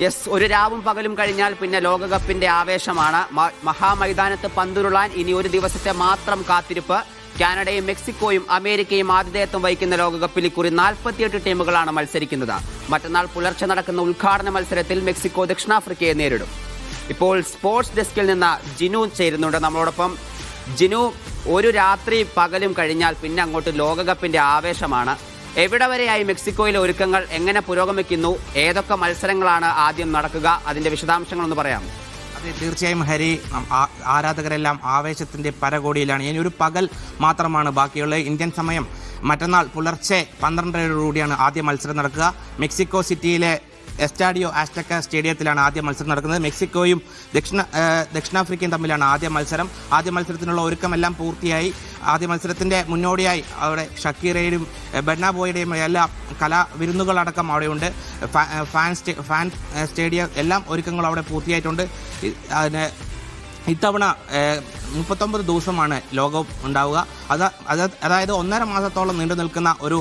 Yes, ഒരു രാവും പകലും കഴിഞ്ഞാൽ പിന്നെ ലോകകപ്പിന്റെ ആവേശമാണ്. മഹാമൈതാനത്ത് പന്തുരുളാൻ ഇനി ഒരു ദിവസത്തെ മാത്രം കാത്തിരിപ്പ്. കാനഡയും മെക്സിക്കോയും അമേരിക്കയും ആതിഥേയത്വം വഹിക്കുന്ന ലോകകപ്പിൽ ഇക്കുറി 48 ടീമുകളാണ് മത്സരിക്കുന്നത്. മറ്റന്നാൾ പുലർച്ചെ നടക്കുന്ന ഉദ്ഘാടന മത്സരത്തിൽ മെക്സിക്കോ ദക്ഷിണാഫ്രിക്കയെ നേരിടും. ഇപ്പോൾ സ്പോർട്സ് ഡെസ്കിൽ നിന്ന് ജിനു ചേരുന്നുണ്ട് നമ്മളോടൊപ്പം. ജിനു, ഒരു രാത്രി പകലും കഴിഞ്ഞാൽ പിന്നെ അങ്ങോട്ട് ലോകകപ്പിന്റെ ആവേശമാണ്. എവിടെ വരെയായി മെക്സിക്കോയിലെ ഒരുക്കങ്ങൾ? എങ്ങനെ പുരോഗമിക്കുന്നു? ഏതൊക്കെ മത്സരങ്ങളാണ് ആദ്യം നടക്കുക? അതിന്റെ വിശദാംശങ്ങളൊന്ന് പറയാം. അതെ, തീർച്ചയായും ഹരി, ആരാധകരെല്ലാം ആവേശത്തിന്റെ പരകോടിയിലാണ്. ഇനി ഒരു പകൽ മാത്രമാണ് ബാക്കിയുള്ളത്. ഇന്ത്യൻ സമയം മറ്റന്നാൾ പുലർച്ചെ 12:30 ആദ്യ മത്സരം നടക്കുക. മെക്സിക്കോ സിറ്റിയിലെ എസ്റ്റാഡിയോ ആസ്റ്റക്ക സ്റ്റേഡിയത്തിലാണ് ആദ്യ മത്സരം നടക്കുന്നത്. മെക്സിക്കോയും ദക്ഷിണാഫ്രിക്കയും തമ്മിലാണ് ആദ്യ മത്സരം. ആദ്യ മത്സരത്തിനുള്ള ഒരുക്കമെല്ലാം പൂർത്തിയായി. ആദ്യ മത്സരത്തിൻ്റെ മുന്നോടിയായി അവിടെ ഷക്കീറയുടെയും ബെർണാബോയുടെയും എല്ലാ കലാവിരുന്നുകളടക്കം അവിടെയുണ്ട്. ഫാൻ സ്റ്റേഡിയം എല്ലാം ഒരുക്കങ്ങൾ അവിടെ പൂർത്തിയായിട്ടുണ്ട്. അതിന് ഇത്തവണ 39 ദിവസമാണ് ലോകകപ്പ് ഉണ്ടാവുക. അതായത് 1.5 മാസത്തോളം നീണ്ടു നിൽക്കുന്ന ഒരു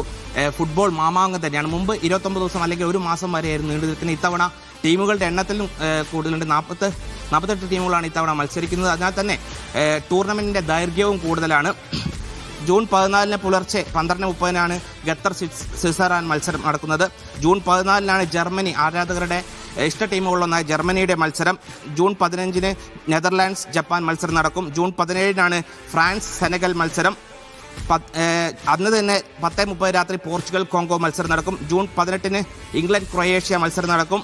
ഫുട്ബോൾ മാമാങ്കം തന്നെയാണ്. മുമ്പ് 29 ദിവസം അല്ലെങ്കിൽ ഒരു മാസം വരെയായിരുന്നു നീണ്ടു നിൽക്കുന്നത്. ഇത്തവണ ടീമുകളുടെ എണ്ണത്തിലും കൂടുതലുണ്ട്. 48 ടീമുകളാണ് ഇത്തവണ മത്സരിക്കുന്നത്. അതിനാൽ തന്നെ ടൂർണമെൻറ്റിൻ്റെ ദൈർഘ്യവും കൂടുതലാണ്. ജൂൺ 14 പുലർച്ചെ 12:30 ഖത്തർ സ്വിറ്റ്സർലാൻഡ് മത്സരം നടക്കുന്നത്. ജൂൺ 14 ജർമ്മനി, ആരാധകരുടെ ഇഷ്ട ടീമുകളിലൊന്നായ ജർമ്മനിയുടെ മത്സരം. ജൂൺ 15 നെതർലാൻഡ്സ് ജപ്പാൻ മത്സരം നടക്കും. ജൂൺ 17 ഫ്രാൻസ് സെനഗൽ മത്സരം. അന്ന് തന്നെ 10:30 രാത്രി പോർച്ചുഗൽ കോങ്കോ മത്സരം നടക്കും. ജൂൺ 18 ഇംഗ്ലണ്ട് ക്രൊയേഷ്യ മത്സരം നടക്കും.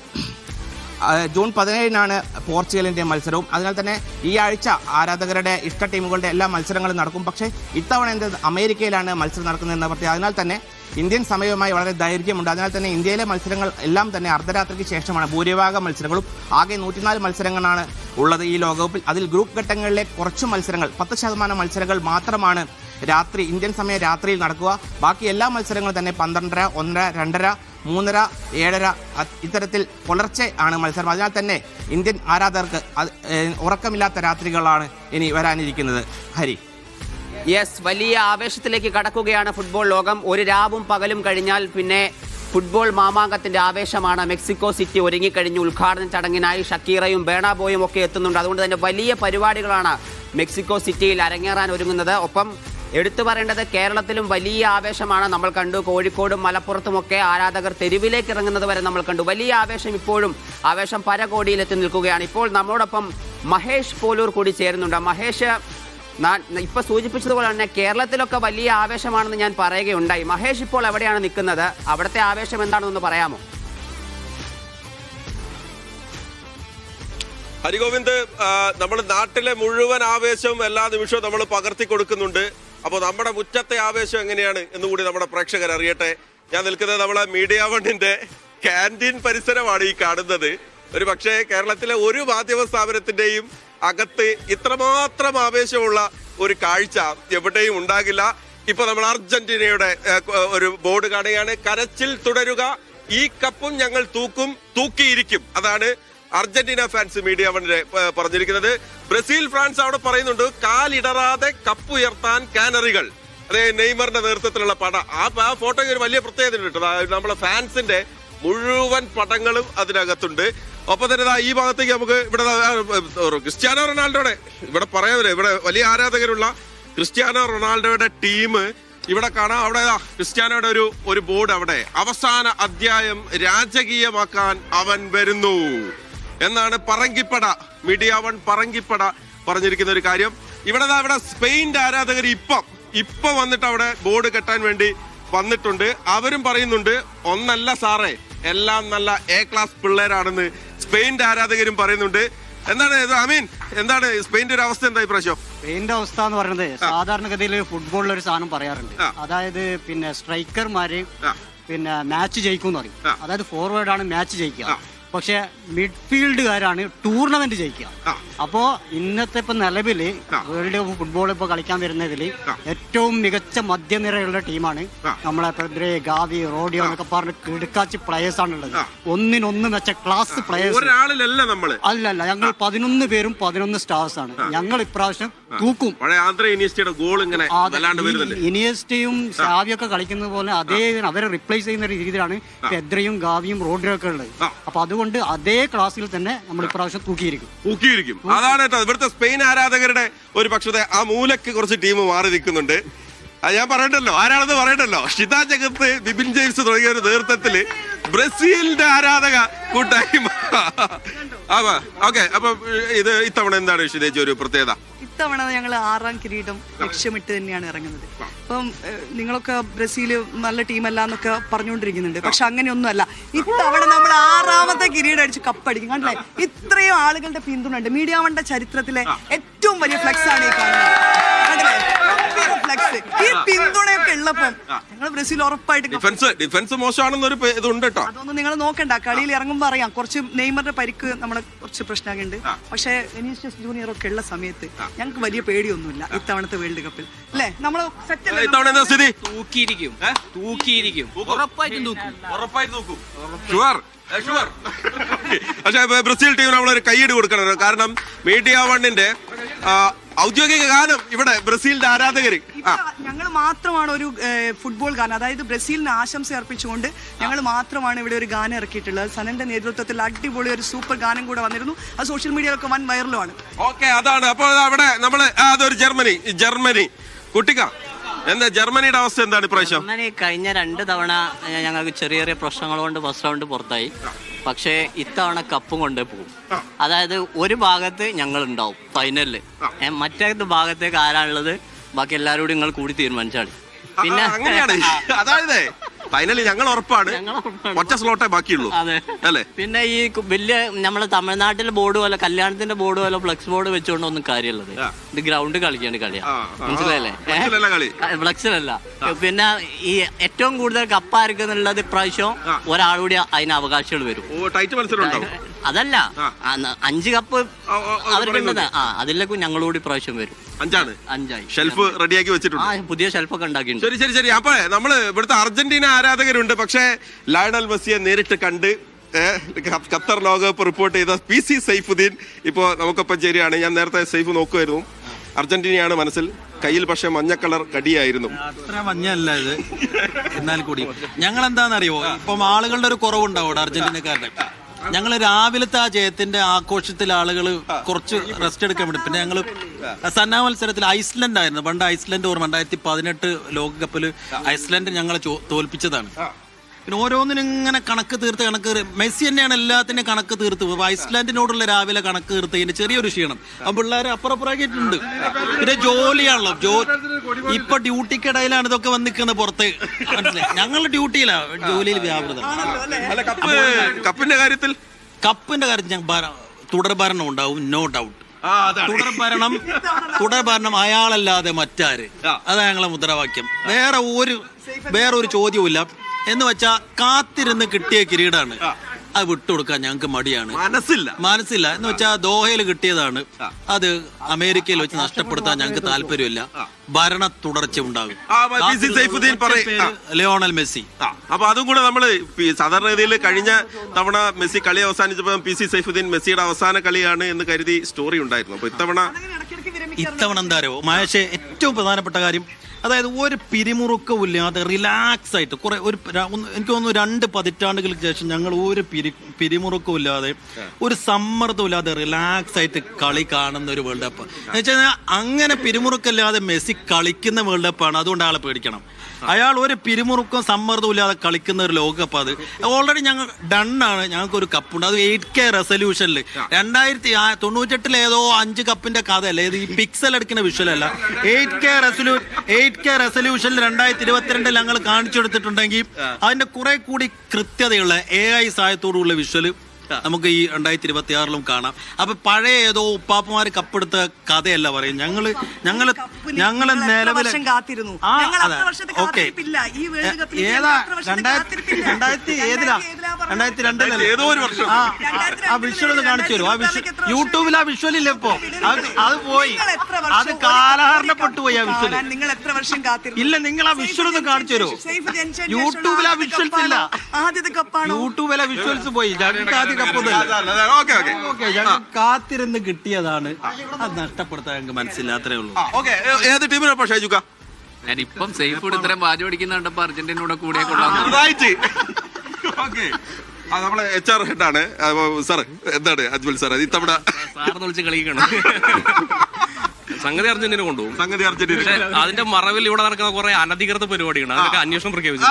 ജൂൺ 17 പോർച്ചുഗലിൻ്റെ മത്സരവും. അതിനാൽ തന്നെ ഈ ആഴ്ച ആരാധകരുടെ ഇഷ്ട ടീമുകളുടെ എല്ലാ മത്സരങ്ങളും നടക്കും. പക്ഷേ ഇത്തവണ അമേരിക്കയിലാണ് മത്സരം നടക്കുന്നതെന്ന് പ്രത്യേകം. അതിനാൽ തന്നെ ഇന്ത്യൻ സമയവുമായി വളരെ ദൈർഘ്യമുണ്ട്. അതിനാൽ തന്നെ ഇന്ത്യയിലെ മത്സരങ്ങൾ എല്ലാം തന്നെ അർദ്ധരാത്രിക്ക് ശേഷമാണ് ഭൂരിഭാഗം മത്സരങ്ങളും. ആകെ 104 മത്സരങ്ങളാണ് ഉള്ളത് ഈ ലോകകപ്പിൽ. അതിൽ ഗ്രൂപ്പ് ഘട്ടങ്ങളിലെ കുറച്ച് മത്സരങ്ങൾ, 10% മത്സരങ്ങൾ മാത്രമാണ് രാത്രി, ഇന്ത്യൻ സമയം രാത്രിയിൽ നടക്കുക. ബാക്കി എല്ലാ മത്സരങ്ങളും തന്നെ 12:30, 1:30, 2:30, 3:30, 7:30 ഇത്തരത്തിൽ പുലർച്ചെ ആണ് മത്സരം. അതിനാൽ തന്നെ ഇന്ത്യൻ ആരാധകർക്ക് ഉറക്കമില്ലാത്ത രാത്രികളാണ് ഇനി വരാനിരിക്കുന്നത്. ഹരി, യെസ്, വലിയ ആവേശത്തിലേക്ക് കടക്കുകയാണ് ഫുട്ബോൾ ലോകം. ഒരു രാവും പകലും കഴിഞ്ഞാൽ പിന്നെ ഫുട്ബോൾ മാമാങ്കത്തിന്റെ ആവേശമാണ്. മെക്സിക്കോ സിറ്റി ഒരുങ്ങിക്കഴിഞ്ഞു. ഉദ്ഘാടന ചടങ്ങിനായി ഷക്കീറയും ബേണാബോയും ഒക്കെ എത്തുന്നുണ്ട്. അതുകൊണ്ട് തന്നെ വലിയ പരിപാടികളാണ് മെക്സിക്കോ സിറ്റിയിൽ അരങ്ങേറാൻ ഒരുങ്ങുന്നത്. ഒപ്പം എടുത്തു പറയേണ്ടത്, കേരളത്തിലും വലിയ ആവേശമാണ്. നമ്മൾ കണ്ടു, കോഴിക്കോടും മലപ്പുറത്തുമൊക്കെ ആരാധകർ തെരുവിലേക്ക് ഇറങ്ങുന്നത് വരെ നമ്മൾ കണ്ടു. വലിയ ആവേശം ഇപ്പോഴും, ആവേശം പരകോടിയിലെത്തി നിൽക്കുകയാണ്. ഇപ്പോൾ നമ്മളോടൊപ്പം മഹേഷ് പോലൂർ കൂടി ചേരുന്നുണ്ട്. മഹേഷ്, ഇപ്പൊ സൂചിപ്പിച്ചതുപോലെ തന്നെ കേരളത്തിലൊക്കെ വലിയ ആവേശമാണെന്ന് ഞാൻ പറയുകയുണ്ടായി. മഹേഷ് ഇപ്പോൾ എവിടെയാണ് നിൽക്കുന്നത്? അവിടുത്തെ ആവേശം എന്താണെന്നൊന്ന് പറയാമോ? ഹരിഗോവിന്ദ്, നമ്മുടെ നാട്ടിലെ മുഴുവൻ ആവേശവും എല്ലാ നിമിഷവും നമ്മൾ പകർത്തി കൊടുക്കുന്നുണ്ട്. അപ്പോൾ നമ്മുടെ മുറ്റത്തെ ആവേശം എങ്ങനെയാണ് എന്നുകൂടി നമ്മുടെ പ്രേക്ഷകർ അറിയട്ടെ. ഞാൻ നിൽക്കുന്നത് നമ്മളെ മീഡിയ വണ്ണിന്റെ ക്യാൻറ്റീൻ പരിസരമാണ് ഈ കാണുന്നത്. ഒരു പക്ഷേ കേരളത്തിലെ ഒരു മാധ്യമ സ്ഥാപനത്തിന്റെയും അകത്ത് ഇത്രമാത്രം ആവേശമുള്ള ഒരു കാഴ്ച എവിടെയും ഉണ്ടാകില്ല. ഇപ്പൊ നമ്മൾ അർജന്റീനയുടെ ഒരു ബോർഡ് കാണുകയാണ്. കരച്ചിൽ തുടരുക, ഈ കപ്പും ഞങ്ങൾ തൂക്കിയിരിക്കും. അതാണ് അർജന്റീന ഫാൻസ് മീഡിയ വണ്ണിനെ പറഞ്ഞിരിക്കുന്നത്. ബ്രസീൽ ഫാൻസ് അവിടെ പറയുന്നുണ്ട്, കാലിടറാതെ കപ്പുയർത്താൻ കാനറികൾ. അതെ, നെയ്മറിന്റെ നേതൃത്വത്തിലുള്ള പട. ആ ഫോട്ടോയ്ക്ക് ഒരു വലിയ പ്രത്യേകത ഉണ്ട്. നമ്മളെ ഫാൻസിന്റെ മുഴുവൻ പടങ്ങളും അതിനകത്തുണ്ട്. ഒപ്പം തന്നെ ഈ ഭാഗത്തേക്ക് നമുക്ക് ഇവിടെ ക്രിസ്ത്യാനോ റൊണാൾഡോയുടെ, ഇവിടെ പറയാതെ ഇവിടെ വലിയ ആരാധകരുള്ള ക്രിസ്ത്യാനോ റൊണാൾഡോയുടെ ടീം ഇവിടെ കാണാം. അവിടെ ക്രിസ്ത്യാനോയുടെ ഒരു ബോർഡ്, അവിടെ അവസാന അധ്യായം രാജകീയമാക്കാൻ അവൻ വരുന്നു എന്നാണ് പറങ്കിപ്പട, മീഡിയ വൺ പറങ്കിപ്പട പറഞ്ഞിരിക്കുന്ന ഒരു കാര്യം. ഇവിടെ സ്പെയിൻ്റെ ആരാധകർ ഇപ്പൊ വന്നിട്ട് അവിടെ ബോർഡ് കെട്ടാൻ വേണ്ടി വന്നിട്ടുണ്ട്. അവരും പറയുന്നുണ്ട്, ഒന്നല്ല സാറേ, എല്ലാം നല്ല എ ക്ലാസ് പിള്ളേരാണെന്ന് സ്പെയിൻ്റെ ആരാധകരും പറയുന്നുണ്ട്. എന്താണ് അമീൻ, എന്താണ് സ്പെയിൻ്റെ ഒരു അവസ്ഥ? എന്താ ഇപ്രാവശ്യം സ്പെയിൻ്റെ അവസ്ഥ എന്ന് പറയുന്നത്? സാധാരണഗതിയിൽ ഫുട്ബോളിൽ ഒരു സാധനം പറയാറുണ്ട്, അതായത് പിന്നെ സ്ട്രൈക്കർമാര് പിന്നെ മാച്ച് ജയിക്കും എന്ന് പറയും. അതായത് ഫോർവേഡാണ് മാച്ച് ജയിക്കുക, പക്ഷെ മിഡ്ഫീൽഡുകാരാണ് ടൂർണമെന്റ് ജയിക്കുക. അപ്പോ ഇന്നത്തെ ഇപ്പൊ നിലവില് വേൾഡ് കപ്പ് ഫുട്ബോൾ ഇപ്പൊ കളിക്കാൻ വരുന്നതിൽ ഏറ്റവും മികച്ച മധ്യനിരയുള്ള ടീമാണ് നമ്മളെ പെദ്രെ, ഗാവി, റോഡിയോ എന്നൊക്കെ പറഞ്ഞ് കിടക്കാച്ചി പ്ലേയേഴ്സ് ആണുള്ളത്. ഒന്നിനൊന്ന് വെച്ച ക്ലാസ് പ്ലേയേഴ്സ്. അല്ലല്ല, ഞങ്ങൾ 11 പേരും 11 സ്റ്റാർസ് ആണ്. ഞങ്ങൾ ഇപ്രാവശ്യം തൂക്കും. ഇനിയസ്റ്റയും സാവിയൊക്കെ കളിക്കുന്നത് പോലെ അതേ അവരെ റിപ്ലേസ് ചെയ്യുന്ന രീതിയിലാണ് പെദ്രയും ഗാവിയും റോഡിയോ ഒക്കെ ഉള്ളത്. അപ്പൊ അതുകൊണ്ട് അതേ ക്ലാസ്സിൽ തന്നെ നമ്മൾ ഇപ്രാവശ്യം തൂക്കിയിരിക്കും. അതാണ് ഇവിടുത്തെ സ്പെയിൻ ആരാധകരുടെ ഒരു പക്ഷത്തെ ആ മൂലക്ക് കുറച്ച് ടീം മാറി നിൽക്കുന്നുണ്ട്. അത് ഞാൻ പറയണ്ടല്ലോ, ആരാണെന്ന് പറയണ്ടല്ലോ. ഷിത ജഗത്ത്, ബിബിൻ ജെയിംസ് തുടങ്ങിയ ഒരു നേതൃത്വത്തില് ബ്രസീലിന്റെ ആരാധക കൂട്ടായ്മ. ഓക്കെ, അപ്പൊ ഇത് ഇത്തവണ എന്താണ് ഷിതേച്ചി ഒരു പ്രത്യേകത? ഇത്തവണ ഞങ്ങൾ 6ാം കിരീടം ലക്ഷ്യമിട്ട് തന്നെയാണ് ഇറങ്ങുന്നത്. അപ്പം നിങ്ങളൊക്കെ ബ്രസീൽ നല്ല ടീമല്ല എന്നൊക്കെ പറഞ്ഞുകൊണ്ടിരിക്കുന്നുണ്ട്. പക്ഷെ അങ്ങനെയൊന്നുമല്ല. ഇത്തവണ നമ്മൾ 6ാമത്തെ കിരീടം അടിച്ച് കപ്പടിക്കും. കണ്ടില്ലേ, ഇത്രയും ആളുകളുടെ പിന്തുണ ഉണ്ട്. മീഡിയ വണ്ട ചരിത്രത്തിലെ ഏറ്റവും വലിയ ഫ്ലെക്സ് ആണ് ഈ കാണുന്നത്. കണ്ടില്ലേ, ഫ്ലെക്സ്. ഈ പിന്തുണയൊക്കെ ഉള്ളപ്പം ഞങ്ങൾ ബ്രസീൽ ഉറപ്പായിട്ട് ഡിഫൻസ് മോശമാണെന്നൊരു ഇതുണ്ട് കേട്ടോ. അതൊന്നും നിങ്ങൾ നോക്കണ്ട. കളിയിൽ ഇറങ്ങുമ്പോൾ അറിയാം. കുറച്ച് നെയ്മറിന്റെ പരിക്ക് നമ്മളെ കുറച്ച് പ്രശ്നങ്ങളുണ്ട്. പക്ഷെ വിനീഷ്യസ് ജൂനിയർ ഒക്കെ ഉള്ള സമയത്ത് ഞങ്ങൾക്ക് വലിയ പേടിയൊന്നുമില്ല ഇത്തവണത്തെ വേൾഡ് കപ്പിൽ. അല്ലേ, നമ്മള് ഇത്തവണ എന്താ സ്ഥിതി? തൂക്കിയിരിക്കും. ഉറപ്പായിട്ടും തൂക്കും. പക്ഷേ ബ്രസീൽ ടീമിന് നമ്മളൊരു കൈയ്യടി കൊടുക്കണം. കാരണം മീഡിയ വണ്ണിന്റെ ഔദ്യോഗിക ഗാനം ഇവിടെ ബ്രസീലിന്റെ ആരാധകര് ഞങ്ങൾ മാത്രമാണ് ഒരു ഫുട്ബോൾ ഗാനം, അതായത് ബ്രസീലിന് ആശംസ അർപ്പിച്ചുകൊണ്ട് ഞങ്ങൾ മാത്രമാണ് ഇവിടെ ഒരു ഗാനം ഇറക്കിയിട്ടുള്ളത്. സനന്റെ നേതൃത്വത്തിൽ അടിപൊളി ഒരു സൂപ്പർ ഗാനം കൂടെ വന്നിരുന്നു. അത് സോഷ്യൽ മീഡിയയിലൊക്കെ വൻ വൈറലുമാണ്. ഓക്കെ, അതാണ്. അപ്പോൾ അവിടെ നമ്മള് അതൊരു ജർമ്മനി കുട്ടിക്ക എന്താ ജർമ്മനിയുടെ അവസ്ഥ എന്താണ് ഇപ്രാവശ്യം? ജർമ്മനി കഴിഞ്ഞ 2 തവണ ഞങ്ങൾക്ക് ചെറിയ ചെറിയ പ്രശ്നങ്ങൾ കൊണ്ട് ഫസ്റ്റ് റൗണ്ട് പുറത്തായി. പക്ഷേ ഇത്തവണ കപ്പും കൊണ്ടേ പോകും. അതായത് ഒരു ഭാഗത്ത് ഞങ്ങൾ ഉണ്ടാവും ഫൈനലില്, മറ്റേ ഭാഗത്തേക്ക് ആരാണുള്ളത് ബാക്കി എല്ലാവരും കൂടി നിങ്ങൾ കൂടി തീരുമാനിച്ചാണ്. പിന്നെ അങ്ങനെയാണ്. അതായത് ഫൈനലി ഞങ്ങൾ ഉറപ്പാണ്. ഒറ്റ സ്ലോട്ടേ ബാക്കിയുള്ളൂ. അതെ അല്ലേ. പിന്നെ ഈ വലിയ നമ്മളെ തമിഴ്നാട്ടിലെ ബോർഡ് പോലെ, കല്യാണത്തിന്റെ ബോർഡ് പോലെ ഫ്ലക്സ് ബോർഡ് വെച്ചുകൊണ്ടൊന്നും കാര്യമുള്ളത്. ഇത് ഗ്രൗണ്ട് കളിക്കേണ്ട കളിയാ, മനസ്സിലായല്ലേ? ഫ്ലക്സിലല്ല. പിന്നെ ഈ ഏറ്റവും കൂടുതൽ കപ്പായിരിക്കുന്നുള്ളത് ഇപ്രാവശ്യം ഒരാളുകൂടി അതിന് അവകാശികൾ വരും. അതല്ല, 5 കപ്പ് അവർക്ക് അതിലേക്ക് ഞങ്ങളോട് ഇപ്രാവശ്യം വരും. 5 ഷെൽഫ് റെഡിയാക്കി വെച്ചിട്ടുണ്ട്. പുതിയ ഷെൽഫൊക്കെ ഉണ്ടാക്കിയിട്ടുണ്ട്. ശരി. അപ്പൊ നമ്മള് ഇവിടുത്തെ അർജന്റീന ആരാധകരുണ്ട്. പക്ഷേ ലയണൽ മെസ്സിയെ നേരിട്ട് കണ്ട് ഖത്തർ ലോകകപ്പ് റിപ്പോർട്ട് ചെയ്ത PC സൈഫുദ്ദീൻ ഇപ്പോ നമുക്കൊപ്പം ചേരുകയാണ്. ഞാൻ നേരത്തെ സൈഫ് നോക്കുമായിരുന്നു. അർജന്റീനയാണ് മനസ്സിൽ, കയ്യിൽ പക്ഷെ മഞ്ഞ കളർ കടിയായിരുന്നു. അത്ര മഞ്ഞല്ല ഇത്. എന്നാൽ കൂടി ഞങ്ങൾ എന്താണെന്നറിയോ, ഇപ്പം ആളുകളുടെ ഒരു കുറവുണ്ടാവും അർജന്റീനക്കാരുടെ. ഞങ്ങൾ രാവിലത്തെ ആ ജയത്തിന്റെ ആഘോഷത്തിൽ ആളുകൾ കുറച്ച് റെസ്റ്റ് എടുക്കാൻ വേണ്ടി, പിന്നെ ഞങ്ങൾ സന്നാ മത്സരത്തിൽ ഐസ്ലൻഡ് ആയിരുന്നു. പണ്ട് ഐസ്ലൻഡ് ഓർമ്മ 2018 ലോകകപ്പിൽ ഐസ്ലൻഡ് ഞങ്ങളെ തോൽപ്പിച്ചതാണ്. പിന്നെ ഓരോന്നിനും ഇങ്ങനെ കണക്ക് തീർത്ത് മെസ്സി തന്നെയാണ് എല്ലാത്തിനും കണക്ക് തീർത്ത്. ഐസ്ലാൻഡിനോടുള്ള രാവിലെ കണക്ക് തീർത്തതിന്റെ ചെറിയൊരു ക്ഷീണം ആ പിള്ളേർ അപ്പുറപ്പുറമാക്കിയിട്ടുണ്ട്. പിന്നെ ജോലിയാണല്ലോ, ഇപ്പൊ ഡ്യൂട്ടിക്കിടയിലാണ് ഇതൊക്കെ വന്നിക്കുന്നത് പുറത്ത്. മനസ്സിലായി, ഞങ്ങളുടെ ഡ്യൂട്ടിയിലാണ്, ജോലിയിൽ വ്യാപൃതം. കപ്പിന്റെ കാര്യത്തിൽ തുടർഭരണം ഉണ്ടാവും, നോ ഡൗട്ട്. തുടർഭരണം അയാളല്ലാതെ മറ്റാര്, അതാ ഞങ്ങളെ മുദ്രാവാക്യം. വേറെ ഒരു ചോദ്യവുമില്ല. എന്ന് വെച്ചാ കാത്തിരുന്ന് കിട്ടിയ കിരീടാണ്, അത് വിട്ടുകൊടുക്കാൻ ഞങ്ങൾക്ക് മടിയാണ്, മനസ്സില്ല. എന്ന് വെച്ചാൽ ദോഹയിൽ കിട്ടിയതാണ്, അത് അമേരിക്കയിൽ വെച്ച് നഷ്ടപ്പെടുത്താൻ ഞങ്ങൾക്ക് താല്പര്യമില്ല. ഭരണ തുടർച്ച ഉണ്ടാകും. Lionel Messi. അപ്പൊ അതും കൂടെ നമ്മള് സാധാരണ രീതിയിൽ കഴിഞ്ഞ തവണ മെസ്സി കളി അവസാനിച്ചപ്പോ PC സൈഫുദ്ദീൻ മെസ്സിയുടെ അവസാന കളിയാണ് എന്ന് കരുതി സ്റ്റോറി ഉണ്ടായിരുന്നു. അപ്പൊ ഇത്തവണ എന്താ അറിയോ മഹേഷ്, ഏറ്റവും പ്രധാനപ്പെട്ട കാര്യം, അതായത് ഒരു പിരിമുറുക്കവും ഇല്ലാതെ റിലാക്സ് ആയിട്ട് എനിക്ക് തോന്നുന്നു 2 പതിറ്റാണ്ടുകൾക്ക് ശേഷം ഞങ്ങൾ ഒരു പിരിമുറുക്കവും ഇല്ലാതെ, ഒരു സമ്മർദ്ദവും ഇല്ലാതെ റിലാക്സ് ആയിട്ട് കളി കാണുന്ന ഒരു വേൾഡ് കപ്പ്. എന്ന് വെച്ചാൽ അങ്ങനെ പിരിമുറുക്കമില്ലാതെ മെസ്സി കളിക്കുന്ന വേൾഡ് കപ്പാണ്. അതുകൊണ്ട് ആളെ പേടിക്കണം. അയാൾ ഒരു പിരിമുറുക്കവും സമ്മർദ്ദവും ഇല്ലാതെ കളിക്കുന്ന ഒരു ലോകകപ്പ്. അത് ഓൾറെഡി ഞങ്ങൾ ഡണ്ണാണ്. ഞങ്ങൾക്കൊരു കപ്പുണ്ട്, അത് 8K റെസൊല്യൂഷനിൽ. 1998 ഏതോ 5 കപ്പിന്റെ കഥയല്ല ഇത്, ഈ പിക്സൽ എടുക്കുന്ന വിഷ്വലല്ല. 8K റെസൊല്യൂഷനിൽ 2022 ഞങ്ങൾ കാണിച്ചു കൊടുത്തിട്ടുണ്ടെങ്കിൽ അതിന്റെ കുറെ കൂടി കൃത്യതയുള്ള AI സഹായത്തോടുള്ള വിഷ്വല് നമുക്ക് ഈ 2026 കാണാം. അപ്പൊ പഴയ ഏതോ ഉപ്പാപ്പമാര് കപ്പെടുത്ത കഥയല്ല പറയും. ഞങ്ങള് നിലവിൽ 2002 ഏതോ ഒരു വർഷം. ആ വിഷ്വൽ ഒന്ന് കാണിച്ചു തരും. ആ വിഷ്വൽ യൂട്യൂബിൽ ആ വിഷ്വൽ ഇല്ല ഇപ്പൊ, അത് പോയി, അത് കാലഹരണപ്പെട്ടു പോയി ആ വിഷ്വൽ. നിങ്ങൾ എത്ര വർഷം കാത്തിരുന്നു? ഇല്ല, നിങ്ങൾ ആ വിഷ്വൽ ഒന്ന് കാണിച്ചു തരുമോ? യൂട്യൂബിൽ ആ വിഷ്വൽസ് ഇല്ല. ആദ്യത്തെ കപ്പാണ്. യൂട്യൂബിലെ വിഷ്വൽസ് പോയി. ഞങ്ങൾക്ക് ആദ്യ കപ്പൊന്നും കാത്തിരുന്ന് കിട്ടിയതാണ്. അത് നഷ്ടപ്പെടുത്താൻ ഞങ്ങൾക്ക് മനസ്സിലാത്രേ ഉള്ളൂ. ഏത് ടീമിനാ ഷൈജുക്ക? ഞാനിപ്പം സേഫ് ഇത്രയും വാജ് പഠിക്കുന്നുണ്ടപ്പോ അർജന്റീനയുടെ കൂടെ കൊള്ളാം. നമ്മളെ HR ഹെഡാണ് സാർ. എന്താണ് അജ്മൽ സാർ ഇത്തവണ സാറിന് വിളിച്ച് കളിക്കണം? സംഗതി അർജന്റീന കൊണ്ടുപോകും. സംഗതി അർജന്റീന. അതിന്റെ മറവിൽ ഇവിടെ നടക്കുന്ന കുറെ അനധികൃത പരിപാടിയാണ്. അതൊക്കെ അന്വേഷണം പ്രഖ്യാപിച്ചു.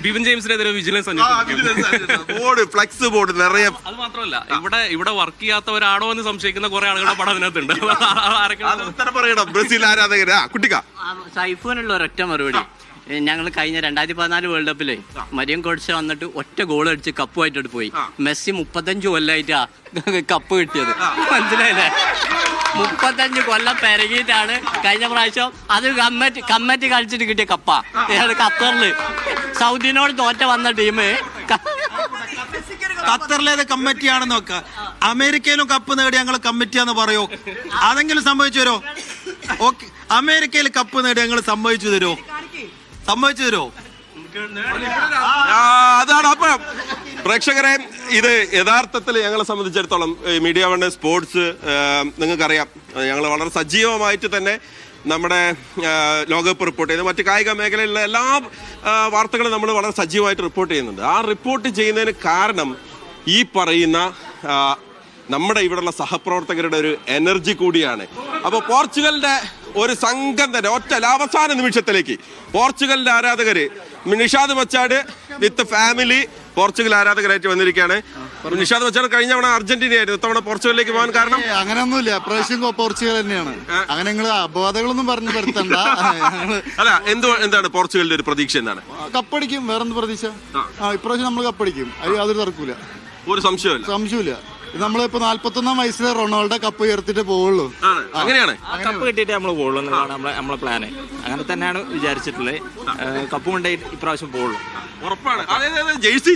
ബിബിൻ ജെയിംസിനെതിരെ വിജിലൻസ് ബോർഡ്, ഫ്ലെക്സ് ബോർഡ് നിറയെ. അത് മാത്രമല്ല, ഇവിടെ വർക്ക് ചെയ്യാത്തവരാണോ എന്ന് സംശയിക്കുന്ന കുറെ ആളുകളുടെ പടം അതിനകത്തുണ്ട്. പറയണം ബ്രസീൽ ആരാധകരാ കുട്ടിക്ക. സൈഫോനുള്ള ഒരൊറ്റ മറുപടി. ഞങ്ങൾ കഴിഞ്ഞ 2014 വേൾഡ് കപ്പില് മരിയം കോഡ്സ് വന്നിട്ട് ഒറ്റ ഗോൾ അടിച്ച് കപ്പുമായിട്ടിട്ട് പോയി. മെസ്സി 35 കൊല്ലമായിട്ടാ കപ്പ് കിട്ടിയത്. മനസ്സിലായില്ലേ? 35 കൊല്ലം പെരകിയിട്ടാണ് കഴിഞ്ഞ പ്രാവശ്യം അത് കമ്മറ്റി കളിച്ചിട്ട് കിട്ടിയ കപ്പ. ഖത്തറില് സൗദിനോട് തോറ്റ വന്ന ടീം ഖത്തറിലേത് കമ്മിറ്റിയാണെന്ന് നോക്കാം. അമേരിക്കയിലും കപ്പ് നേടി ഞങ്ങൾ കമ്മിറ്റിയാന്ന് പറയോ? അതെങ്കിലും സമ്മതിച്ചു തരോ? ഓക്കെ, അമേരിക്കയിൽ കപ്പ് നേടി ഞങ്ങൾ സമ്മതിച്ചു തരോ? അതാണ്. അപ്പൊ പ്രേക്ഷകരെ, ഇത് യഥാർത്ഥത്തിൽ ഞങ്ങളെ സംബന്ധിച്ചിടത്തോളം മീഡിയ വൺ സ്പോർട്സ് നിങ്ങൾക്കറിയാം, ഞങ്ങൾ വളരെ സജീവമായിട്ട് തന്നെ നമ്മുടെ ലോകകപ്പ് റിപ്പോർട്ട് ചെയ്യുന്നത്, മറ്റ് കായിക മേഖലയിലുള്ള എല്ലാ വാർത്തകളും നമ്മൾ വളരെ സജീവമായിട്ട് റിപ്പോർട്ട് ചെയ്യുന്നുണ്ട്. ആ റിപ്പോർട്ട് ചെയ്യുന്നതിന് കാരണം ഈ പറയുന്ന നമ്മുടെ ഇവിടെയുള്ള സഹപ്രവർത്തകരുടെ ഒരു എനർജി കൂടിയാണ്. അപ്പോൾ പോർച്ചുഗലിന്റെ ഒരു സംഘം തന്നെ ഒറ്റ അവസാന നിമിഷത്തിലേക്ക് പോർച്ചുഗലിന്റെ ആരാധകര്, Nishad Machad with family Portugal ആരാധകരായിട്ട് വന്നിരിക്കുകയാണ്. നിഷാദ് മച്ചാട് കഴിഞ്ഞ തവണ അർജന്റീന ആയിരുന്നു, ഇത്തവണ പോർച്ചുഗലിലേക്ക് പോകാൻ കാരണം? അങ്ങനെയൊന്നുമില്ല, പ്രാവശ്യം പോർച്ചുഗൽ തന്നെയാണ്. അങ്ങനെ നിങ്ങൾ അപവാദങ്ങളൊന്നും പറഞ്ഞു വരുത്തണ്ട. അല്ല, എന്താണ് പോർച്ചുഗലിന്റെ ഒരു പ്രതീക്ഷ? എന്താണ്? കപ്പടിക്കും, വേറെന്ത് പ്രതീക്ഷ? ഇപ്രാവശ്യം നമ്മൾ കപ്പടിക്കും, അത് യാതൊരു തർക്കമില്ല, ഒരു സംശയമില്ല. നമ്മളിപ്പോ 41-ാം വയസ്സിൽ റൊണാൾഡോ കപ്പ് ഉയർത്തിട്ട് പോവുള്ളൂ. അങ്ങനെയാണ്, കപ്പ് കിട്ടിയിട്ട് നമ്മൾ പോകുള്ളൂ എന്നതാണ് നമ്മളെ പ്ലാന്. അങ്ങനെ തന്നെയാണ് വിചാരിച്ചിട്ടുള്ളത്. കപ്പ് കൊണ്ടേ ഇപ്രാവശ്യം പോകുള്ളൂ. ഉറപ്പാണ്. ജേഴ്സി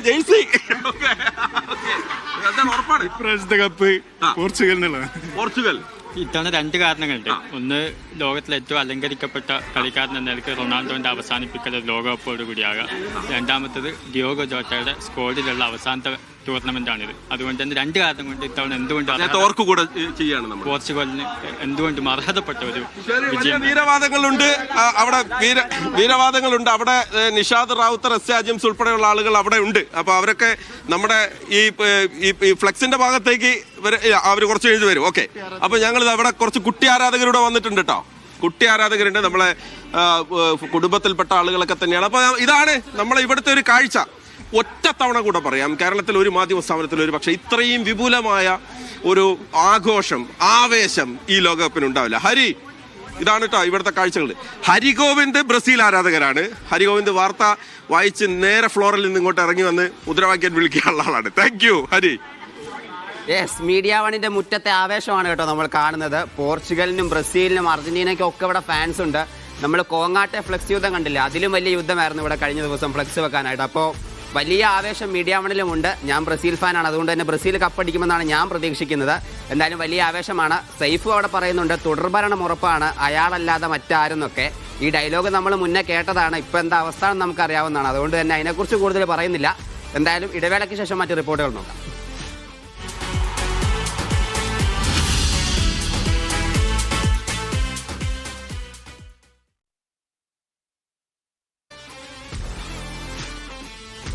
ഉറപ്പാണ്. ഇപ്രാവശ്യത്തെ കപ്പ് പോർച്ചുഗലിനുള്ള. പോർച്ചുഗൽ ഇത്തവണ 2 കാരണങ്ങളുണ്ട്. ഒന്ന്, ലോകത്തിലെ ഏറ്റവും അലങ്കരിക്കപ്പെട്ട കളിക്കാരൻ എന്ന നിലയ്ക്ക് റൊണാൾഡോന്റെ അവസാനിപ്പിക്കൽ ലോകകപ്പോട് കൂടിയാകാം. രണ്ടാമത്തത് ഡിയോഗോ ജോട്ടയുടെ സ്ക്വാഡിലുള്ള അവസാനത്തെ ടൂർണമെന്റാണിത്. അതുകൊണ്ട് തന്നെ 2 കാരണം കൊണ്ട് ഇത്തവണ എന്തുകൊണ്ട് പോർച്ചുഗലിന് എന്തുകൊണ്ടും അർഹതപ്പെട്ട ഒരു വിജയം. വീരവാദങ്ങളുണ്ട് അവിടെ. നിഷാദ് റാവുത്തർ, എസ് ആജിംസ് ഉൾപ്പെടെയുള്ള ആളുകൾ അവിടെ ഉണ്ട്. അപ്പൊ അവരൊക്കെ നമ്മുടെ ഈ ഫ്ലെക്സിന്റെ ഭാഗത്തേക്ക് അവർ കുറച്ച് കഴിഞ്ഞ് വരും. ഓക്കെ, അപ്പൊ ഞങ്ങൾ അവിടെ കുറച്ച് കുട്ടി ആരാധകരുടെ വന്നിട്ടുണ്ട് കേട്ടോ. കുട്ടി ആരാധകരുണ്ട്, നമ്മളെ കുടുംബത്തിൽപ്പെട്ട ആളുകളൊക്കെ തന്നെയാണ്. അപ്പൊ ഇതാണ് നമ്മളെ ഇവിടുത്തെ ഒരു കാഴ്ച. ഒറ്റ തവണ കൂടെ പറയാം, കേരളത്തിൽ ഒരു മാധ്യമ സ്ഥാപനത്തിൽ ഒരു പക്ഷേ ഇത്രയും വിപുലമായ ഒരു ആഘോഷം, ആവേശം ഈ ലോകകപ്പിന് ഉണ്ടാവില്ല. ഹരി, ഇതാണ് കേട്ടോ ഇവിടുത്തെ കാഴ്ചകൾ. ഹരിഗോവിന്ദ് ബ്രസീൽ ആരാധകരാണ്. ഹരിഗോവിന്ദ് വാർത്ത വായിച്ച് നേരെ ഫ്ലോറിൽ നിന്ന് ഇങ്ങോട്ട് ഇറങ്ങി വന്ന് മുദ്രാവാക്യം വിളിക്കാനുള്ള ആളാണ്. Thank you Hari. Yes, media വണ്ണിന്റെ മുറ്റത്തെ ആവേശമാണ് കേട്ടോ നമ്മൾ കാണുന്നത്. പോർച്ചുഗലിനും ബ്രസീലിനും അർജന്റീനയ്ക്കും ഒക്കെ ഇവിടെ ഫാൻസ് ഉണ്ട്. നമ്മൾ കോങ്ങാട്ടെ ഫ്ലെക്സ് യുദ്ധം കണ്ടില്ല, അതിലും വലിയ യുദ്ധമായിരുന്നു ഇവിടെ കഴിഞ്ഞ ദിവസം ഫ്ലെക്സ് വെക്കാനായിട്ട്. അപ്പോൾ വലിയ ആവേശം മീഡിയ വണ്ണിലുമുണ്ട്. ഞാൻ ബ്രസീൽ ഫാനാണ്, അതുകൊണ്ട് തന്നെ ബ്രസീൽ കപ്പടിക്കുമെന്നാണ് ഞാൻ പ്രതീക്ഷിക്കുന്നത്. എന്തായാലും വലിയ ആവേശമാണ്. സൈഫു അവിടെ പറയുന്നുണ്ട് തുടർഭരണം ഉറപ്പാണ്, അയാളല്ലാതെ മറ്റാരെന്നൊക്കെ. ഈ ഡയലോഗ് നമ്മൾ മുന്നേ കേട്ടതാണ്, ഇപ്പം എന്താ അവസ്ഥ എന്ന് നമുക്കറിയാവുന്നതാണ്. അതുകൊണ്ട് തന്നെ അതിനെക്കുറിച്ച് കൂടുതൽ പറയുന്നില്ല. എന്തായാലും ഇടവേളയ്ക്ക് ശേഷം മറ്റ് റിപ്പോർട്ടുകൾ നോക്കാം.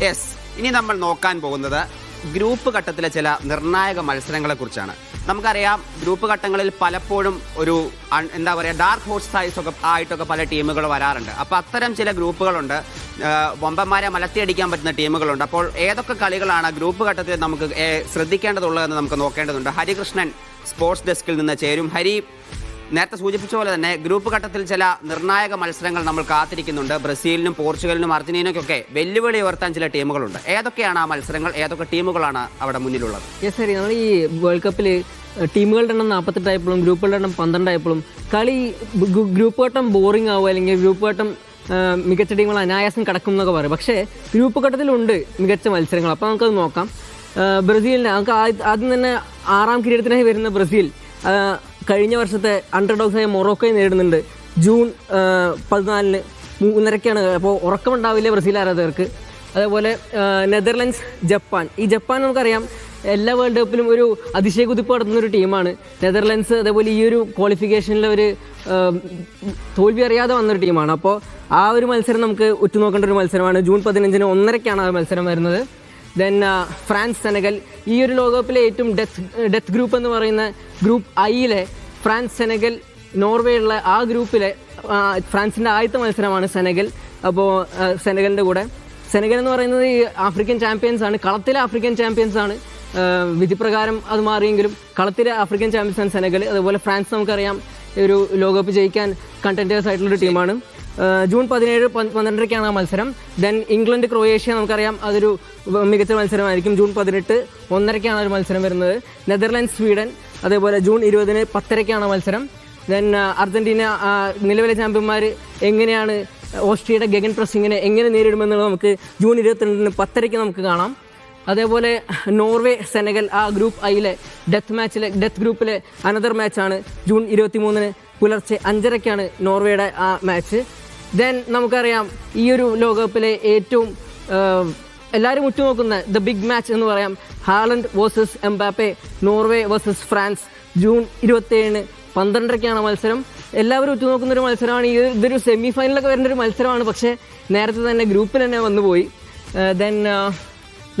യെസ്, ഇനി നമ്മൾ നോക്കാൻ പോകുന്നത് ഗ്രൂപ്പ് ഘട്ടത്തിലെ ചില നിർണായക മത്സരങ്ങളെക്കുറിച്ചാണ്. നമുക്കറിയാം, ഗ്രൂപ്പ് ഘട്ടങ്ങളിൽ പലപ്പോഴും ഒരു എന്താ പറയുക ഡാർക്ക് ഹോഴ്സ് സൈസ് ആയിട്ടൊക്കെ പല ടീമുകൾ വരാറുണ്ട്. അപ്പോൾ അത്തരം ചില ഗ്രൂപ്പുകളുണ്ട്, വമ്പന്മാരെ മലത്തിയടിക്കാൻ പറ്റുന്ന ടീമുകളുണ്ട്. അപ്പോൾ ഏതൊക്കെ കളികളാണ് ഗ്രൂപ്പ് ഘട്ടത്തിൽ നമുക്ക് ശ്രദ്ധിക്കേണ്ടതുള്ളതെന്ന് നമുക്ക് നോക്കേണ്ടതുണ്ട്. ഹരികൃഷ്ണൻ സ്പോർട്സ് ഡെസ്കിൽ നിന്ന് ചേരും. ഹരി, നേരത്തെ സൂചിപ്പിച്ച പോലെ തന്നെ ഗ്രൂപ്പ് ഘട്ടത്തിൽ ചില നിർണായക മത്സരങ്ങൾ നമ്മൾ കാത്തിരിക്കുന്നുണ്ട്. ബ്രസീലിനും പോർച്ചുഗലിനും അർജന്റീനയ്ക്കൊക്കെ വെല്ലുവിളി ഉയർത്താൻ ചില ടീമുകളുണ്ട്. ഏതൊക്കെയാണ് ആ മത്സരങ്ങൾ, ഏതൊക്കെ ടീമുകളാണ് അവിടെ മുന്നിലുള്ളത്? യെസ് ഹരി, നമ്മൾ ഈ വേൾഡ് കപ്പിൽ ടീമുകളുടെ എണ്ണം 48 ആയപ്പോഴും ഗ്രൂപ്പുകളുടെ എണ്ണം 12 ആയപ്പോഴും കളി ഗ്രൂപ്പ് ഘട്ടം ബോറിംഗ് ആവുക അല്ലെങ്കിൽ ഗ്രൂപ്പ് ഘട്ടം മികച്ച ടീമുകൾ അനായാസം കടക്കും എന്നൊക്കെ പറയും. പക്ഷേ ഗ്രൂപ്പ് ഘട്ടത്തിലുണ്ട് മികച്ച മത്സരങ്ങൾ. അപ്പോൾ നമുക്കത് നോക്കാം. ബ്രസീലിൻ്റെ നമുക്ക് ആദ്യം തന്നെ 6ാം കിരീടത്തിനായി വരുന്ന ബ്രസീൽ കഴിഞ്ഞ വർഷത്തെ അണ്ടർഡോഗ്സായ മൊറോക്കോയെ നേരിടുന്നുണ്ട്. ജൂൺ 14 3:30 അപ്പോൾ ഉറക്കമുണ്ടാവില്ല ബ്രസീൽ ആരാധകർക്ക്. അതേപോലെ നെതർലൻഡ്സ്, ജപ്പാൻ. ഈ ജപ്പാൻ നമുക്കറിയാം എല്ലാ വേൾഡ് കപ്പിലും ഒരു അതിശയ കുതിപ്പ് നടത്തുന്ന ഒരു ടീമാണ് നെതർലൻഡ്സ്. അതേപോലെ ഈ ഒരു ക്വാളിഫിക്കേഷനിൽ ഒരു തോൽവി അറിയാതെ വന്നൊരു ടീമാണ്. അപ്പോൾ ആ ഒരു മത്സരം നമുക്ക് ഉറ്റുനോക്കേണ്ട ഒരു മത്സരമാണ്. ജൂൺ 15 1:30 ആ മത്സരം വരുന്നത്. Then France, Senegal. ഈ ഒരു ലോകകപ്പിലെ ഏറ്റവും ഡെത്ത് ഗ്രൂപ്പ് എന്ന് പറയുന്ന ഗ്രൂപ്പ് ഐയിലെ ഫ്രാൻസ്, സെനഗൽ, നോർവേ ഉള്ള ആ ഗ്രൂപ്പിലെ ഫ്രാൻസിൻ്റെ ആദ്യത്തെ മത്സരമാണ് സെനഗൽ. അപ്പോൾ സെനഗലിൻ്റെ കൂടെ സെനഗൽ എന്ന് പറയുന്നത് ഈ ആഫ്രിക്കൻ ചാമ്പ്യൻസ് ആണ്, കളത്തിലെ ആഫ്രിക്കൻ ചാമ്പ്യൻസ് ആണ്. വിധിപ്രകാരം അത് മാറിയെങ്കിലും കളത്തിലെ ആഫ്രിക്കൻ ചാമ്പ്യൻസ് ആണ് സെനഗൽ. അതുപോലെ ഫ്രാൻസ് നമുക്കറിയാം ഒരു ലോകകപ്പ് ജയിക്കാൻ കണ്ടൻറ്റേഴ്സ് ആയിട്ടുള്ളൊരു ടീമാണ്. ജൂൺ 17 12:30 ആ മത്സരം. ദെൻ ഇംഗ്ലണ്ട്, ക്രൊയേഷ്യ നമുക്കറിയാം അതൊരു മികച്ച മത്സരമായിരിക്കും. ജൂൺ 18 1:30 ഒരു മത്സരം വരുന്നത്. Netherlands, Sweden. അതേപോലെ ജൂൺ 20 10:30 മത്സരം. ദെൻ അർജന്റീന നിലവിലെ ചാമ്പ്യന്മാർ എങ്ങനെയാണ് ഓസ്ട്രിയയുടെ ഗഗൻ പ്രസിങ്ങിനെ എങ്ങനെ നേരിടുമെന്നുള്ളത് നമുക്ക് ജൂൺ 22 10:30 നമുക്ക് കാണാം. അതേപോലെ നോർവേ, സെനഗൽ ആ ഗ്രൂപ്പ് ഐയിലെ ഡെത്ത് ഗ്രൂപ്പിലെ അനദർ മാച്ചാണ് ജൂൺ 23 പുലർച്ചെ 5:30 നോർവേയുടെ ആ മാച്ച്. ദെൻ നമുക്കറിയാം ഈ ഒരു ലോകകപ്പിലെ ഏറ്റവും എല്ലാവരും ഉറ്റുനോക്കുന്ന ദ ബിഗ് മാച്ച് എന്ന് പറയാം, Haaland versus Mbappe, Norway versus France. June 27 12:30 മത്സരം. എല്ലാവരും ഉറ്റുനോക്കുന്ന ഒരു മത്സരമാണ്. ഇതൊരു സെമി ഫൈനലൊക്കെ വരേണ്ട ഒരു മത്സരമാണ്. പക്ഷേ നേരത്തെ തന്നെ ഗ്രൂപ്പിൽ തന്നെ വന്നുപോയി.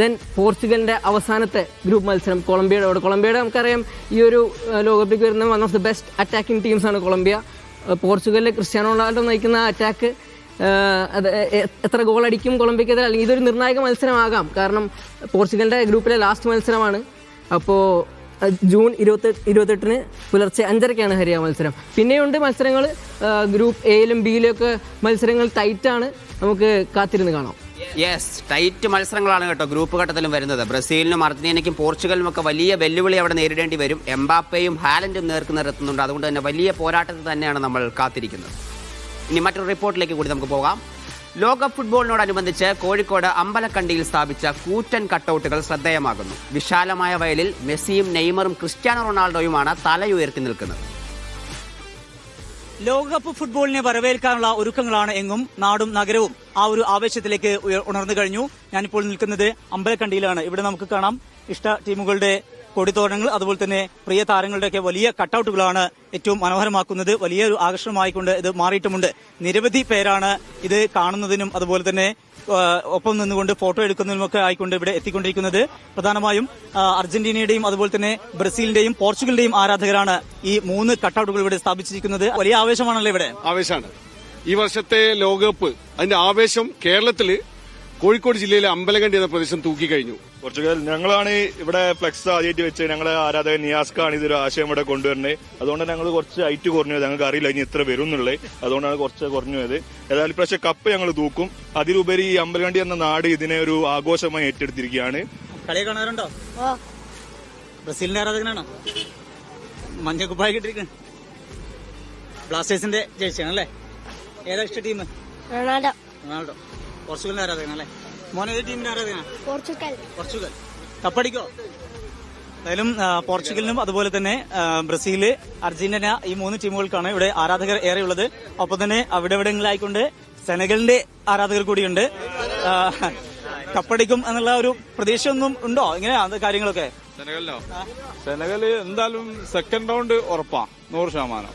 ദെൻ പോർച്ചുഗലിൻ്റെ അവസാനത്തെ ഗ്രൂപ്പ് മത്സരം കൊളംബിയയുടെ നമുക്കറിയാം ഈ ഒരു ലോകകപ്പിലേക്ക് വരുന്ന one of the best attacking ടീംസാണ് കൊളംബിയ. പോർച്ചുഗലിലെ ക്രിസ്ത്യാനോ റൊണാൾഡോ നയിക്കുന്ന അറ്റാക്ക് എത്ര ഗോൾ അടിക്കും കൊളംബിയക്കെതിരെ, അല്ലെങ്കിൽ ഇതൊരു നിർണായക മത്സരമാകാം. കാരണം പോർച്ചുഗലിൻ്റെ ഗ്രൂപ്പിലെ ലാസ്റ്റ് മത്സരമാണ്. അപ്പോൾ ജൂൺ 28 പുലർച്ചെ 5:30 ഹരിയ മത്സരം. പിന്നെയുണ്ട് മത്സരങ്ങൾ ഗ്രൂപ്പ് എയിലും ബിയിലും ഒക്കെ മത്സരങ്ങൾ ടൈറ്റാണ്. നമുക്ക് കാത്തിരുന്ന് കാണാം. യെസ്, ടൈറ്റ് മത്സരങ്ങളാണ് കേട്ടോ ഗ്രൂപ്പ് ഘട്ടത്തിലും വരുന്നത്. ബ്രസീലിനും അർജന്റീനയ്ക്കും പോർച്ചുഗലിനും ഒക്കെ വലിയ വെല്ലുവിളി അവിടെ നേരിടേണ്ടി വരും. എംബാപ്പയും ഹാലൻഡും നേർക്കുനിരത്തുന്നുണ്ട്. അതുകൊണ്ട് തന്നെ വലിയ പോരാട്ടത്തിൽ തന്നെയാണ് നമ്മൾ കാത്തിരിക്കുന്നത്. ഇനി മറ്റൊരു റിപ്പോർട്ടിലേക്ക് കൂടി നമുക്ക് പോകാം. ലോകകപ്പ് ഫുട്ബോളിനോടനുബന്ധിച്ച് കോഴിക്കോട് അമ്പലക്കണ്ടിയിൽ സ്ഥാപിച്ച കൂറ്റൻ കട്ടൗട്ടുകൾ ശ്രദ്ധേയമാകുന്നു. വിശാലമായ വയലിൽ മെസ്സിയും നെയ്മറും ക്രിസ്ത്യാനോ റൊണാൾഡോയുമാണ് തലയുയർത്തി നിൽക്കുന്നത്. ലോകകപ്പ് ഫുട്ബോളിനെ വരവേൽക്കാനുള്ള ഒരുക്കങ്ങളാണ് എങ്ങും. നാടും നഗരവും ആ ഒരു ആവേശത്തിലേക്ക് ഉണർന്നു കഴിഞ്ഞു. ഞാനിപ്പോൾ നിൽക്കുന്നത് അമ്പലക്കണ്ടിയിലാണ്. ഇവിടെ നമുക്ക് കാണാം ഇഷ്ട ടീമുകളുടെ കൊടിത്തോരണങ്ങൾ, അതുപോലെ തന്നെ പ്രിയ താരങ്ങളുടെയൊക്കെ വലിയ കട്ടൌട്ടുകളാണ് ഏറ്റവും മനോഹരമാക്കുന്നത്. വലിയൊരു ആകർഷണമായിക്കൊണ്ട് ഇത് മാറിയിട്ടുമുണ്ട്. നിരവധി പേരാണ് ഇത് കാണുന്നതിനും അതുപോലെ തന്നെ ഒപ്പം നിന്നുകൊണ്ട് ഫോട്ടോ എടുക്കുന്നതിനുമൊക്കെ ആയിക്കൊണ്ട് ഇവിടെ എത്തിക്കൊണ്ടിരിക്കുന്നത്. പ്രധാനമായും അർജന്റീനയുടെയും അതുപോലെ തന്നെ ബ്രസീലിന്റെയും പോർച്ചുഗലിന്റെയും ആരാധകരാണ് ഈ 3 കട്ടൌട്ടുകൾ ഇവിടെ സ്ഥാപിച്ചിരിക്കുന്നത്. വലിയ ആവേശമാണല്ലോ ഇവിടെ. ആവേശമാണ് ഈ വർഷത്തെ ലോകകപ്പ്. അതിന്റെ ആവേശം കേരളത്തില് കോഴിക്കോട് ജില്ലയിലെ അമ്പലക്കണ്ടി എന്ന പ്രദേശം തൂക്കിക്കഴിഞ്ഞു. പോർച്ചുഗൽ ഞങ്ങളാണ് ഇവിടെ ഫ്ലെക്സ് ആദ്യമായിട്ട് വെച്ച് ഞങ്ങളെ ആരാധകൻ നിയാസ്കാണ് ഇതൊരു ആശയം ഇവിടെ കൊണ്ടുവരുന്നത്. അതുകൊണ്ട് ഞങ്ങൾ കുറച്ച് ഹൈറ്റ് കുറഞ്ഞത്. ഞങ്ങൾക്ക് അറിയില്ല ഇനി എത്ര വരും എന്നുള്ളത്. അതുകൊണ്ടാണ് കുറച്ച് കുറഞ്ഞു പോയത്. ഏതായാലും പക്ഷേ കപ്പ് ഞങ്ങൾ തൂക്കും. അതിലുപരി ഈ അമ്പലക്കണ്ടി എന്ന നാട് ഇതിനെ ഒരു ആഘോഷമായി ഏറ്റെടുത്തിരിക്കുകയാണ്. കളി കാണാറുണ്ടോ? ബ്രസീലിന്റെ ആരാധകനാണോ? മഞ്ഞക്കുപ്പായ കിട്ടിയിരിക്കുന്നു. ബ്ലാസ്റ്റേഴ്സിന്റെ ജയിച്ചാണല്ലേ? ഏതാ ഇഷ്ട ടീം? റൊണാൾഡോ. പോർച്ചുഗലിന്റെ ആരാധകനല്ലേ? മോനെ ഏത് ടീമിന്റെ ആരാധകനാ? പോർച്ചുഗൽ. കപ്പടിക്കോ? എന്തായാലും പോർച്ചുഗലിനും അതുപോലെ തന്നെ ബ്രസീല്, അർജന്റീന ഈ 3 ടീമുകൾക്കാണ് ഇവിടെ ആരാധകർ ഏറെയുള്ളത്. ഒപ്പം തന്നെ അവിടെ എവിടെയെങ്കിലായിക്കൊണ്ട് സെനഗലിന്റെ ആരാധകർ കൂടിയുണ്ട്. കപ്പടിക്കും എന്നുള്ള ഒരു പ്രതീക്ഷയൊന്നും ഉണ്ടോ? ഇങ്ങനെയാ കാര്യങ്ങളൊക്കെ? സെനഗല് എന്തായാലും സെക്കൻഡ് റൗണ്ട് ഉറപ്പാ, 100%.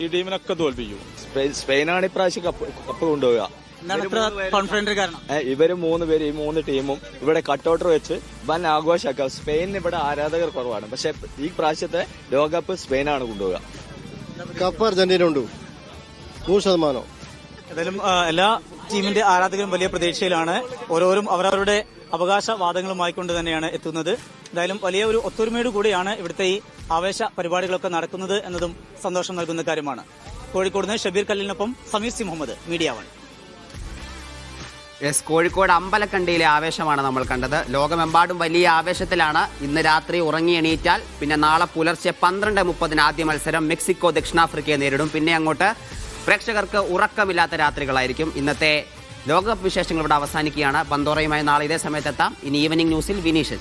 ഈ ടീമിനൊക്കെ തോൽപ്പിക്കും. സ്പെയിനാണ് ഇപ്രാവശ്യം കപ്പ് കൊണ്ടുപോവുക. കോൺഫിഡന്റ് കാരണം ഇവര് 3 പേര് ഈ 3 ടീമും ഇവിടെ കട്ടൗട്ടർ വെച്ച് വൻ ആഘോഷമാക്കാം. സ്പെയിനിന് ഇവിടെ ആരാധകർ കുറവാണ്. പക്ഷെ ഈ പ്രാവശ്യത്തെ ലോകകപ്പ് സ്പെയിനാണ് കൊണ്ടുപോവുക. കപ്പ് അർജന്റീന ഉണ്ട് 100%. ഏതായാലും എല്ലാ ടീമിന്റെ ആരാധകരും വലിയ പ്രതീക്ഷയിലാണ്. ഓരോരും അവരവരുടെ അവകാശവാദങ്ങളുമായിക്കൊണ്ട് തന്നെയാണ് എത്തുന്നത്. എന്തായാലും വലിയ ഒരു ഒത്തൊരുമയോട് കൂടിയാണ് ഇവിടുത്തെ ഈ ആവേശ പരിപാടികളൊക്കെ നടക്കുന്നത് എന്നതും സന്തോഷം നൽകുന്ന കാര്യമാണ്. കോഴിക്കോട് നിന്ന് ഷബീർ കല്ലിനൊപ്പം Sameer C Muhammad, media 1. Yes, Kozhikode അമ്പലക്കണ്ടിയിലെ ആവേശമാണ് നമ്മൾ കണ്ടത്. ലോകമെമ്പാടും വലിയ ആവേശത്തിലാണ്. ഇന്ന് രാത്രി ഉറങ്ങി എണീറ്റാൽ പിന്നെ നാളെ പുലർച്ചെ 12:30 ആദ്യ മത്സരം മെക്സിക്കോ ദക്ഷിണാഫ്രിക്കയെ നേരിടും. പിന്നെ അങ്ങോട്ട് പ്രേക്ഷകർക്ക് ഉറക്കമില്ലാത്ത രാത്രികളായിരിക്കും. ഇന്നത്തെ ലോകകപ്പ് വിശേഷങ്ങൾ ഇവിടെ അവസാനിക്കുകയാണ്. പന്തോറയുമായി നാളെ ഇതേ സമയത്തെത്താം. ഇനി ഈവനിംഗ് ന്യൂസിൽ വിനീഷ്.